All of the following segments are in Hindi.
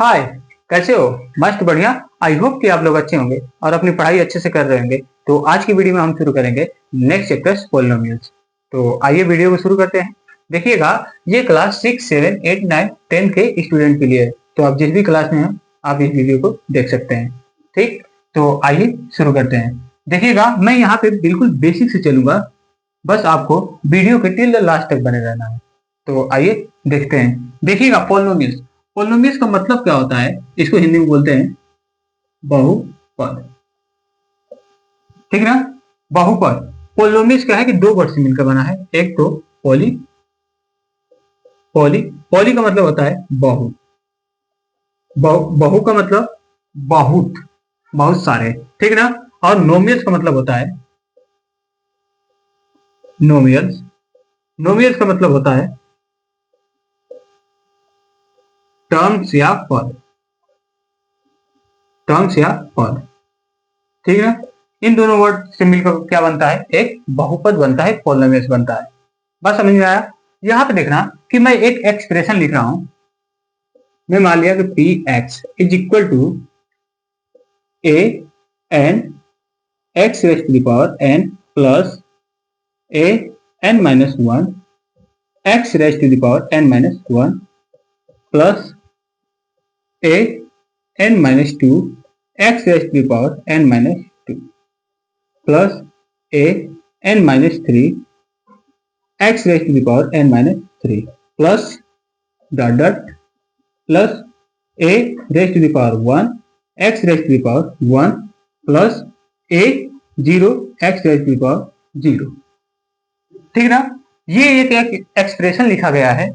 हाय। कैसे हो? मस्त बढ़िया। आई होप कि आप लोग अच्छे होंगे और अपनी पढ़ाई अच्छे से कर रहे होंगे। तो आज की वीडियो में हम शुरू करेंगे नेक्स्ट चैप्टर पॉलिनोमियल्स। तो आइए वीडियो को शुरू करते हैं। देखिएगा, ये क्लास 6, 7, 8, 9, 10 के स्टूडेंट के लिए है। तो आप जिस भी क्लास में हैं आप इस वीडियो को देख सकते हैं। ठीक, तो आइए शुरू करते हैं। देखिएगा, मैं यहाँ पे बिल्कुल बेसिक से चलूंगा, बस आपको वीडियो के टिल द लास्ट तक बने रहना है। तो आइए देखते हैं। देखिएगा, पॉलिनोमियल्स। पॉलिनोमियल्स का मतलब क्या होता है? इसको हिंदी में बोलते हैं बहुपद। ठीक ना? बहुपद। पॉलिनोमियल्स क्या है कि दो वर्ड से मिलकर बना है। एक तो पॉली, पॉली पॉली का मतलब होता है बहु। बहु का मतलब बहुत, बहुत सारे। ठीक ना? और नोमियल्स का मतलब होता है नोमियल्स। नोमियल्स का मतलब होता है टर्म्स या पद। टर्म्स या पद। ठीक है? इन दोनों वर्ड से मिलकर क्या बनता है? एक बहुपद बनता है, पॉलिनोमियल्स बनता है। बस समझ में आया? यहां पे देखना कि मैं एक एक्सप्रेशन लिख रहा हूं। मैं मान लिया कि P X is equal to A N x raise to the power N plus A N minus one x raise to the power N minus one plus A N minus two x raise to the power N minus two plus A N minus three x raise to the power N minus three plus dot dot plus A raise to the power one x raise to the power one plus A zero X raise to the power zero. ठीक ना? ये एक एक्सप्रेशन लिखा गया है।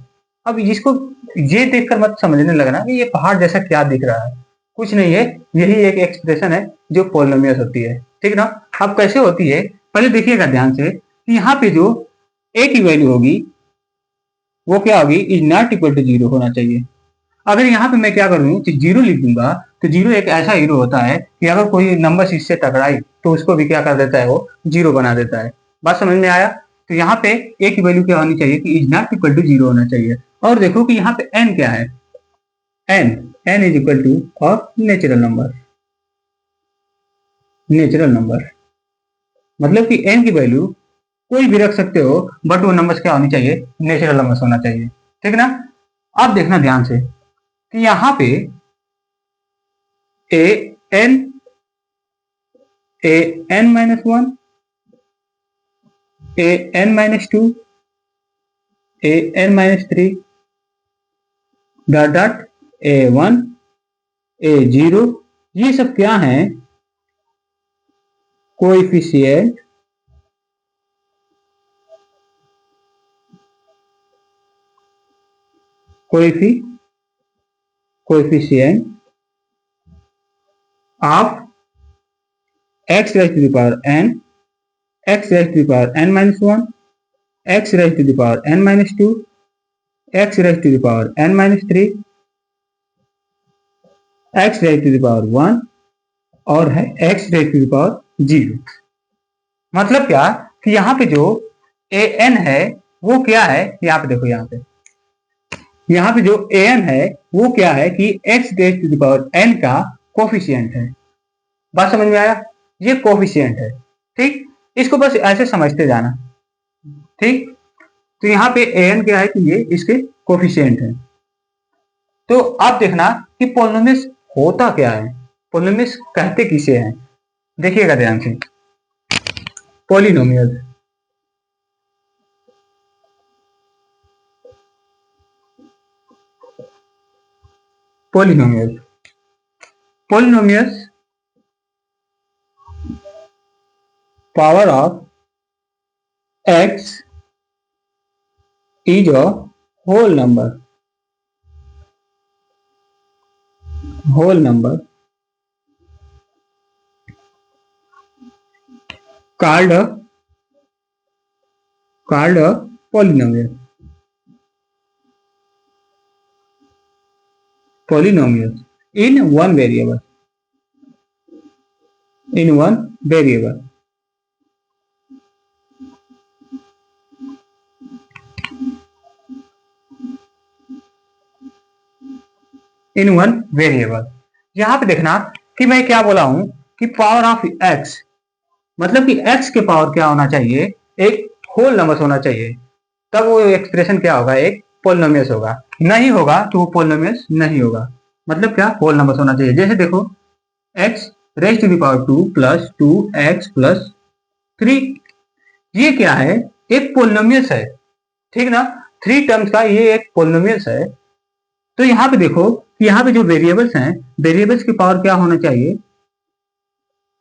अब इसको ये देखकर मत समझने लगना कि ये पहाड़ जैसा क्या दिख रहा है। कुछ नहीं है, यही एक एक्सप्रेशन है जो पॉलिनोमियल्स होती है। ठीक ना? अब कैसे होती है पहले देखिएगा ध्यान से कि यहाँ पे जो ए की वैल्यू होगी वो क्या होगी? Is not equal to zero होना चाहिए। अगर यहाँ पे मैं क्या करूँ कि जीरो लिख दूंगा, तो जीरो एक ऐसा हीरो होता है कि अगर कोई नंबर इससे टकराई तो उसको भी क्या कर देता है? वो जीरो बना देता है। बात समझ में आया? तो यहाँ पे ए की वैल्यू क्या होनी चाहिए कि is not equal to zero होना चाहिए। और देखो कि यहाँ पे एन क्या है। N N is equal to और नेचुरल नंबर। नेचुरल नंबर मतलब कि एन की वैल्यू कोई भी रख सकते हो, बट वो नंबर्स क्या होनी चाहिए? नेचुरल नंबर्स होना चाहिए। ठीक ना? अब देखना ध्यान से कि यहाँ पे a n a N minus one a N minus two A N minus three dot dot a one a zero, ये सब क्या है? कोएफिशिएंट कोएफी coefficient of x raise to the power n x raise to the power N minus one x raise to the power N minus two x raise to the power N minus three x raise to the power one और है x raise to the power zero. मतलब क्या कि यहाँ पे जो ए एन है वो क्या है? यहाँ पे देखो, यहाँ पे जो ए एन है वो क्या है कि X raise to the power N का कोफिशियंट है। बात समझ में आया? ये कोफिशियंट है। ठीक, इसको बस ऐसे समझते जाना। ठीक, तो यहाँ पे ए एन क्या है कि ये इसके कोफिशियंट है। तो आप देखना कि पोलिनोमियल्स होता क्या है, पोलिनोमियल्स कहते किसे हैं। देखिएगा ध्यान से। Polynomials polynomials polynomials power of X is a whole number called a polynomial in one variable. in one variable in one variable. यहाँ पे देखना कि मैं क्या बोला हूं कि पावर ऑफ x, मतलब कि x के पावर क्या होना चाहिए, एक होल नंबर होना चाहिए, तब वो एक्सप्रेशन क्या होगा, एक पोलिनोमियस होगा। नहीं होगा तो वो पोलिनोमियस नहीं होगा। मतलब क्या, होल नंबर होना चाहिए। जैसे देखो x raise to the power 2 plus 2x plus 3, ये क्या है, एक पोलिनोमियस है, ठीक ना। 3 टर्म्स का ये एक पोलिनोमियस है। तो यहाँ पे देखो कि यहाँ पे जो वेरिएबल्स हैं, वेरिएबल्स की पावर क्या होना चाहिए,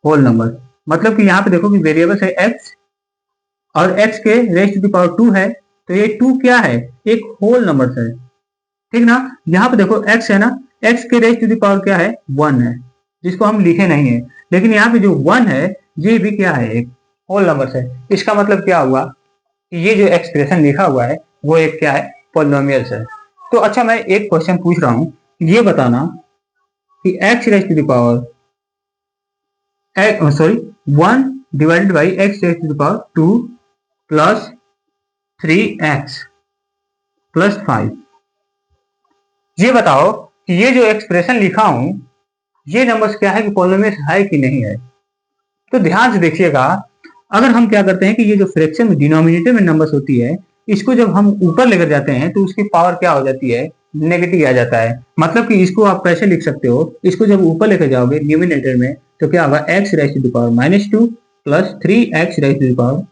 होल नंबर। मतलब कि यहाँ पे देखो कि वेरिएबल्स है x और x के रेज टू द पावर 2 है, तो ये 2 क्या है, एक होल नंबर है, ठीक ना। यहाँ पे देखो x है ना, x के रेज टू द पावर क्या है, 1 है, जिसको हम लिखे नहीं है, लेकिन यहाँ पे जो 1 है ये भी क्या है, एक होल नंबर है। इसका मतलब क्या हुआ कि ये जो एक्सप्रेशन लिखा हुआ है वो एक क्या है, पॉलिनोमियल्स है। तो अच्छा, मैं एक क्वेश्चन पूछ रहा हूं, ये बताना कि x raise to the power 1 divided by x raise to the power 2 plus 3x plus 5, ये बताओ कि ये जो एक्सप्रेशन लिखा हूं ये नंबर्स क्या है, कि पॉलिनोमियल्स है कि नहीं है। तो ध्यान से देखिएगा, अगर हम क्या करते हैं कि ये जो फ्रैक्शन में डिनोमिनेटर में नंबर्स होती है, इसको जब हम ऊपर लेकर जाते हैं तो उसकी पावर क्या हो जाती है, नेगेटिव आ जाता है। मतलब कि इसको आप कैसे लिख सकते हो, इसको जब ऊपर लेकर जाओगे न्यूमिनेटर में तो क्या होगा, x raise to the power -2 plus 3x raise to the power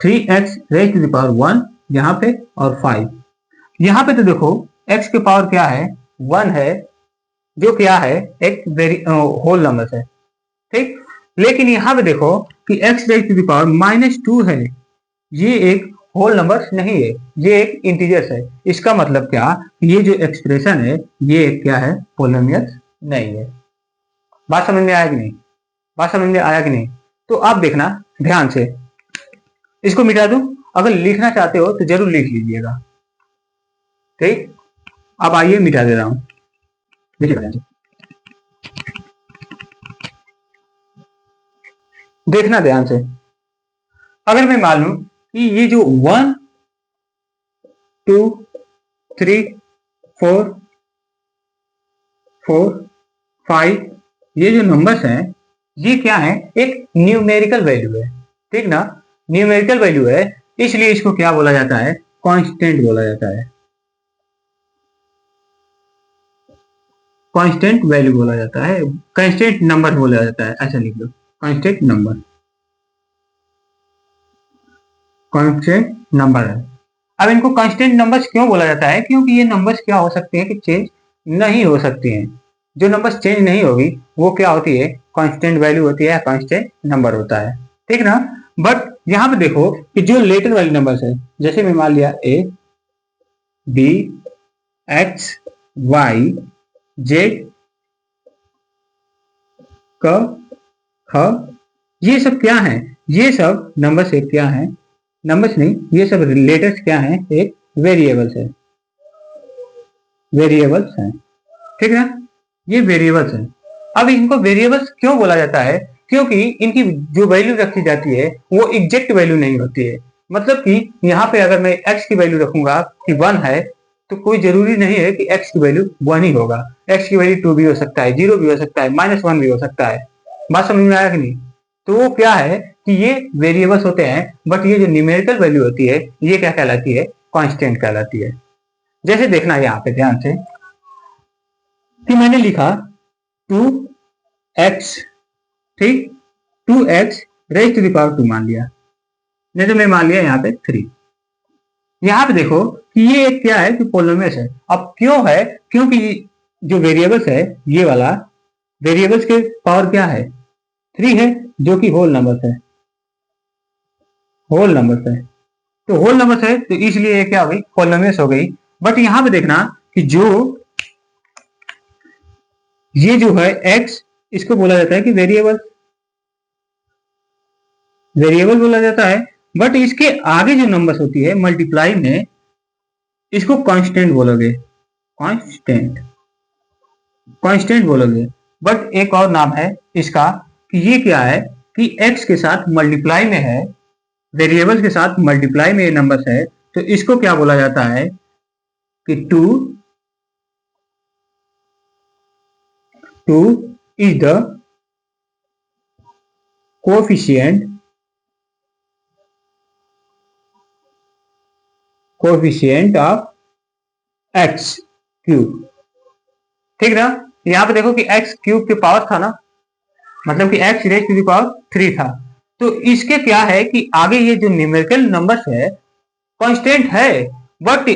3x raise to the power 1 यहाँ पे, और 5 यहाँ पे। तो देखो x के पावर क्या है, 1 है, जो क्या है, एक वेरी होल नंबर है, ठीक। लेकिन यहाँ पे देखो कि x raise to the power -2 है, ये एक होल नंबर नहीं है, ये एक इंटीजर्स है। इसका मतलब क्या, ये जो एक्सप्रेशन है ये क्या है, पोलिनोमियल्स नहीं है। बात समझ में आया कि नहीं, बात समझ में आया कि नहीं। तो आप देखना ध्यान से, इसको मिटा दूं, अगर लिखना चाहते हो तो जरूर लिख लीजिएगा, ठीक। अब आइए मिटा दे रहा हूं, देखिए देखना ध्यान से। अगर मैं मान लूं कि ये जो 1 2 3 4 4 5 ये जो नंबर्स हैं ये क्या है, एक न्यूमेरिकल वैल्यू है, ठीक ना। न्यूमेरिकल वैल्यू है, इसलिए इसको क्या बोला जाता है, कांस्टेंट बोला जाता है, कांस्टेंट वैल्यू बोला जाता है, कांस्टेंट नंबर बोला जाता है, ऐसा लिख लो, कांस्टेंट नंबर, कांस्टेंट नंबर है। अब इनको कांस्टेंट नंबर्स क्यों बोला जाता है, क्योंकि ये नंबर्स क्या हो सकते हैं कि चेंज नहीं हो सकती हैं। जो नंबर्स चेंज नहीं होगी वो क्या होती है, कांस्टेंट वैल्यू होती है, कांस्टेंट नंबर होता है, ठीक ना। बट यहाँ पे देखो कि जो लेटर वाली नंबर्स है, जैसे मैं मान लिया a b x y z क ख, ये सब क्या है, ये सब नंबर्स एक क्या है, नंबर्स नहीं, ये सब लेटर्स क्या हैं, एक वेरिएबल्स है, वेरिएबल्स हैं, ठीक है, ये वेरिएबल्स हैं। अब इनको वेरिएबल्स क्यों बोला जाता है, क्योंकि इनकी जो वैल्यू रखी जाती है वो एग्जैक्ट वैल्यू नहीं होती है। मतलब कि यहाँ पे अगर मैं x की वैल्यू रखूंगा कि 1 है, तो कोई जरूरी नहीं है कि x की वैल्यू 1 ही होगा, x की वैल्यू 2 भी हो सकता है, 0 भी हो सकता है, -1 भी हो सकता है। बात समझ में आया कि नहीं। तो वो क्या है कि ये वेरिएबल्स होते हैं, बट ये जो न्यूमेरिकल वैल्यू होती है ये क्या कहलाती है, कांस्टेंट कहलाती है। जैसे देखना यहाँ पे ध्यान से कि मैंने लिखा 2x, ठीक, 2x raise to the power 2 मान लिया, नहीं तो मैं मान लिया यहाँ पे 3। यहाँ पे देखो कि ये एक क्या है, कि पोलिनोमियस है। अब क्यों है, क्योंकि जो वेरिएबल्स है ये वाला, वेरिएबल्स के पावर क्या है, 3 है, जो कि होल नंबर है, होल नंबर है। तो होल नंबर है तो इसलिए ये क्या हो गई, पोलिनोमियस हो गई। बट यहाँ पे देखना कि जो ये जो है x, इसको बोला जाता है कि वेरिएबल, वेरिएबल बोला जाता है। बट इसके आगे जो नंबर्स होती है मल्टीप्लाई में, इसको कांस्टेंट बोलोगे, कांस्टेंट, कांस्टेंट बोलोगे। बट एक और नाम है इसका कि ये क्या है, कि x के साथ मल्टीप्लाई में है, वेरिएबल के साथ मल्टीप्लाई में ये नंबर्स है, तो इसको क्या बोला जाता है कि 2 2 is the coefficient of x cube. ठीक ना, यहाँ पे देखो कि x क्यूब के पावर था ना, मतलब कि x raise to the power 3 था। तो इसके क्या है कि आगे ये जो न्यूमेरिकल नंबर्स है कांस्टेंट है, but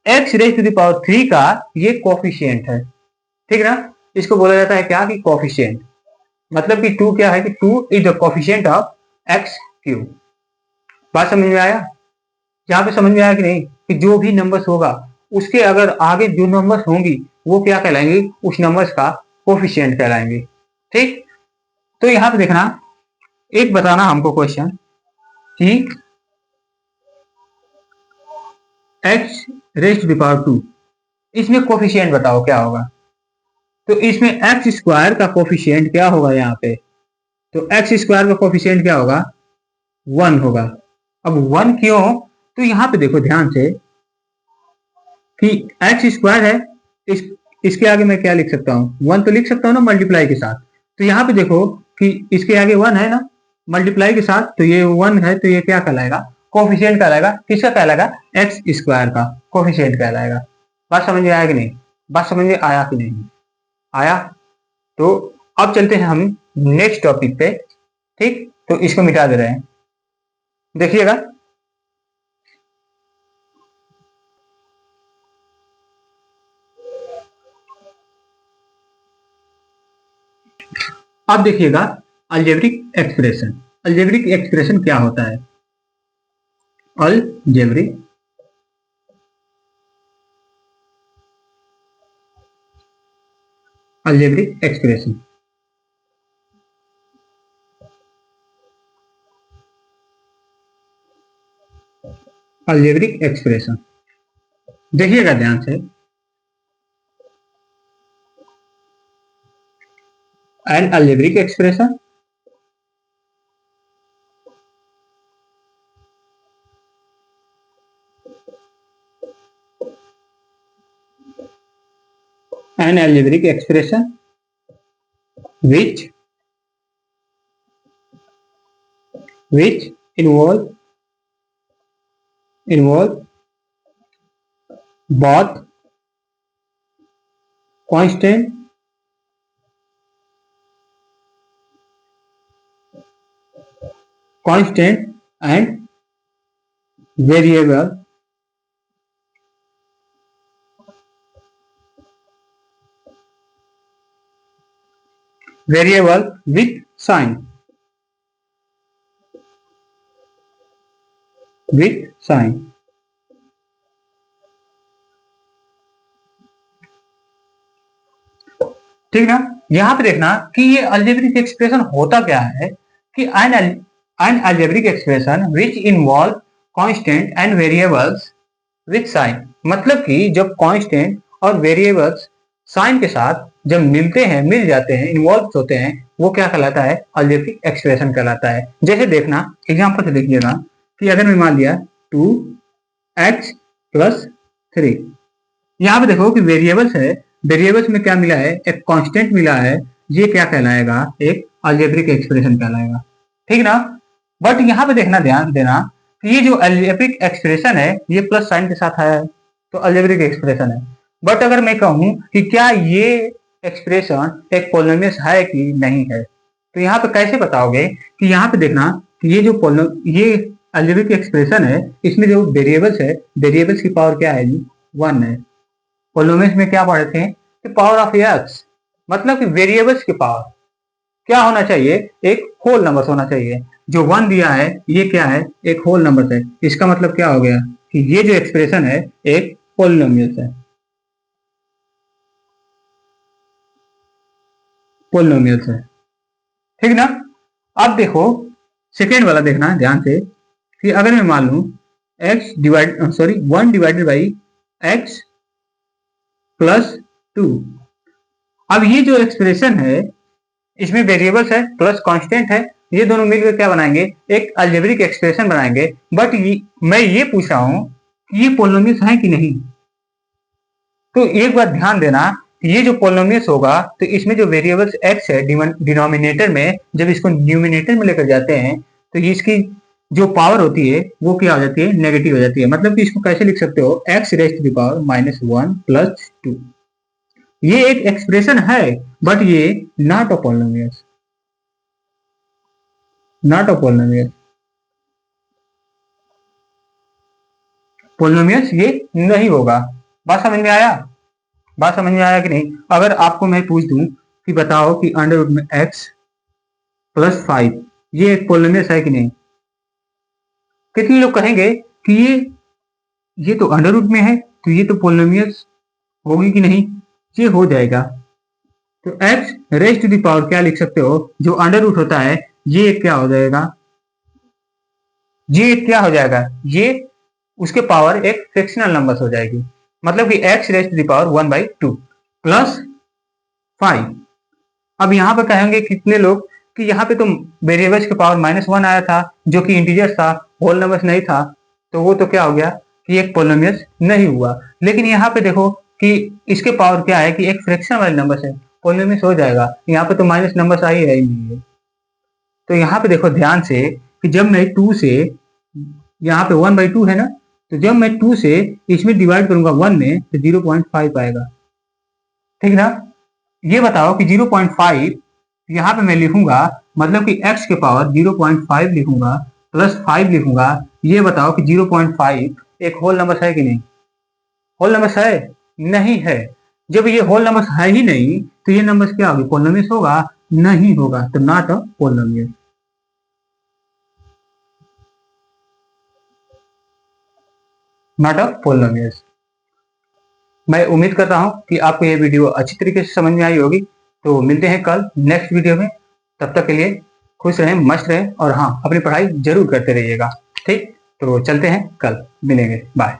x raise to the power 3 का ये कोफिशिएंट है। ठीक ना, इसको बोला जाता है क्या कि कोफिशिएंट, मतलब कि 2 क्या है कि 2 is the coefficient of x cube. बात समझ में आया? यहाँ पे समझ में आया कि नहीं कि जो भी नंबर्स होगा उसके अगर आगे जो नंबर्स होंगी वो क्या कहलाएंगे, उस नंबर्स का कोफिशिएंट कहलाएंगे। ठीक, तो यहाँ पे देखना, एक बताना हमको क्वेश्चन कि x raise to the power 2, इसमें कोफिशिएंट बताओ क्या होगा। तो इसमें एक्स स्क्वायर का कोफिशिएंट क्या होगा यहाँ पे, तो एक्स स्क्वायर का कोफिशिएंट क्या होगा, 1 होगा। अब 1 क्यों, तो यहाँ पे देखो ध्यान से कि एक्स स्क्वायर है, इसके आगे मैं क्या लिख सकता हूँ, 1 तो लिख सकता हूँ ना मल्टीप्लाई के साथ। तो यहाँ पे देखो कि इसके आगे 1 है ना मल्टीप्लाई के साथ, तो ये 1 है, तो ये क्या कहलाएगा, कोफिशिएंट कहलाएगा। किसका कहलाएगा, एक्स स्क्वायर का कोफिशिएंट कहलाएगा। बात समझ में आया कि नहीं, बात समझ में आया कि नहीं आया? तो अब चलते हैं हम नेक्स्ट टॉपिक पे। ठीक, तो इसको मिटा दे रहे हैं, देखिएगा। अब देखिएगा अलजेब्रिक एक्सप्रेशन। अलजेब्रिक एक्सप्रेशन क्या होता है, अलजेब्रिक एक्सप्रेशन। अलजेब्रिक एक्सप्रेशन देखिएगा ध्यान से, N algebraic expression an algebraic expression which involve both constant and variable with sign। ठीक ना, यहाँ पे देखना कि ये अलजेब्रिक एक्सप्रेशन होता क्या है कि an algebraic expression which involve constant and variables with sign, मतलब कि जब कांस्टेंट और वेरिएबल्स साइन के साथ जब मिल जाते हैं, इन्वॉल्व होते हैं, वो क्या कहलाता है, अलजेब्रिक एक्सप्रेशन कहलाता है। जैसे देखना एग्जांपल से देखिएगा कि अगर मैं मान लिया 2x + 3, यहाँ पे देखो कि वेरिएबल्स है, वेरिएबल्स में क्या मिला है, एक कांस्टेंट मिला है, ये क्या कहलाएगा, एक अलजेब्रिक एक्सप्रेशन कहलाएगा। ठीक ना, बट यहाँ पे देखना, ध्यान देना कि ये जो अलजेब्रिक एक्सप्रेशन है ये प्लस साइन के साथ आया है, तो अलजेब्रिक एक्सप्रेशन है। बट अगर मैं कहूँ कि क्या ये एक्सप्रेशन एक पॉलिनोमियल है कि नहीं है, तो यहाँ पे कैसे बताओगे कि यहाँ पे देखना कि ये जो ये अलजेब्रिक एक्सप्रेशन है, इसमें जो वेरिएबल्स है, वेरिएबल्स की पावर क्या है जी, 1 है। पॉलिनोमियल्स में क्या पढ़े थे कि पावर ऑफ एक्स, मतलब कि वेरिएबल्स की पावर क्या होना चाहिए, एक होल नंबर होना चाहिए। जो 1 दिया है ये क्या है, एक होल नंबर है। इसका मतलब क्या हो गया कि ये जो एक्सप्रेशन है एक पॉलिनोमियल है, पॉलिनोमियल है। ठीक ना, अब देखो सेकेंड वाला देखना ध्यान से कि अगर मैं मान लू 1 डिवाइडेड बाई x + 2, अब ये जो एक्सप्रेशन है इसमें वेरिएबल्स है प्लस कांस्टेंट है, ये दोनों मिलकर क्या बनाएंगे, एक अलजेब्रिक एक्सप्रेशन बनाएंगे। बट मैं ये पूछ रहा हूं कि ये पॉलिनोमियल्स हैं कि नहीं। तो एक बार ध्यान देना ये जो पोलिनोमियस होगा तो इसमें जो वेरिएबल्स x है डिनोमिनेटर में, जब इसको न्यूमिनेटर में लेकर जाते हैं तो ये इसकी जो पावर होती है वो क्या हो जाती है, नेगेटिव हो जाती है। मतलब कि इसको कैसे लिख सकते हो, x raise to the power -1 + 2। ये एक एक्सप्रेशन है बट ये नॉट अ पोलिनोमियस, नॉट अ पोलिनोमियस। पोलिनोमियस ये नहीं होगा। बात समझ में आया, बात समझ में आया कि नहीं? अगर आपको मैं पूछ दूं कि बताओ कि अंडर रूट में x + 5 ये एक पोलिनोमियस है कि नहीं? कितने लोग कहेंगे कि ये तो अंडर रूट में है तो ये तो पोलिनोमियस होगी कि नहीं? ये हो जाएगा। तो x raise to the power क्या लिख सकते हो, जो अंडर रूट होता है ये क्या हो जाएगा, ये क्या हो जाएगा, ये उसके पावर एक फ्रैक्शनल नंबर हो जाएगी। मतलब कि x raise to the power 1/2 + 5। अब यहाँ पे कहेंगे कितने लोग कि यहाँ पे तो वेरिएबल्स के पावर -1 आया था जो कि इंटीजर था, होल नंबर्स नहीं था, तो वो तो क्या हो गया कि एक पोलिनोमियस नहीं हुआ। लेकिन यहाँ पे देखो कि इसके पावर क्या है कि एक फ्रैक्शन वाले नंबर है, पोलिनोमियस हो जाएगा। यहाँ पे तो माइनस नंबर्स आ ही रही नहीं है। तो यहाँ पे देखो ध्यान से कि जब मैं 2 से, यहाँ पे 1/2 है ना, तो जब मैं 2 से इसमें डिवाइड करूंगा 1 में तो 0.5 आएगा, ठीक ना? ये बताओ कि 0.5 यहाँ पे मैं लिखूंगा, मतलब कि x के पावर 0.5 लिखूंगा +5 लिखूंगा। ये बताओ कि 0.5 एक होल नंबर है कि नहीं? होल नंबर है? नहीं है। जब ये होल नंबर है ही नहीं तो ये नंबर क्या होगी, पोलिनोमियस होगा? नहीं होगा। तो नॉट अ पोलिनोमियस, नॉट अ पोलिनोमियस। मैं उम्मीद करता हूं कि आपको ये वीडियो अच्छी तरीके से समझ में आई होगी। तो मिलते हैं कल नेक्स्ट वीडियो में। तब तक के लिए खुश रहें, मस्त रहें और हाँ, अपनी पढ़ाई जरूर करते रहिएगा। ठीक, तो चलते हैं, कल मिलेंगे, बाय।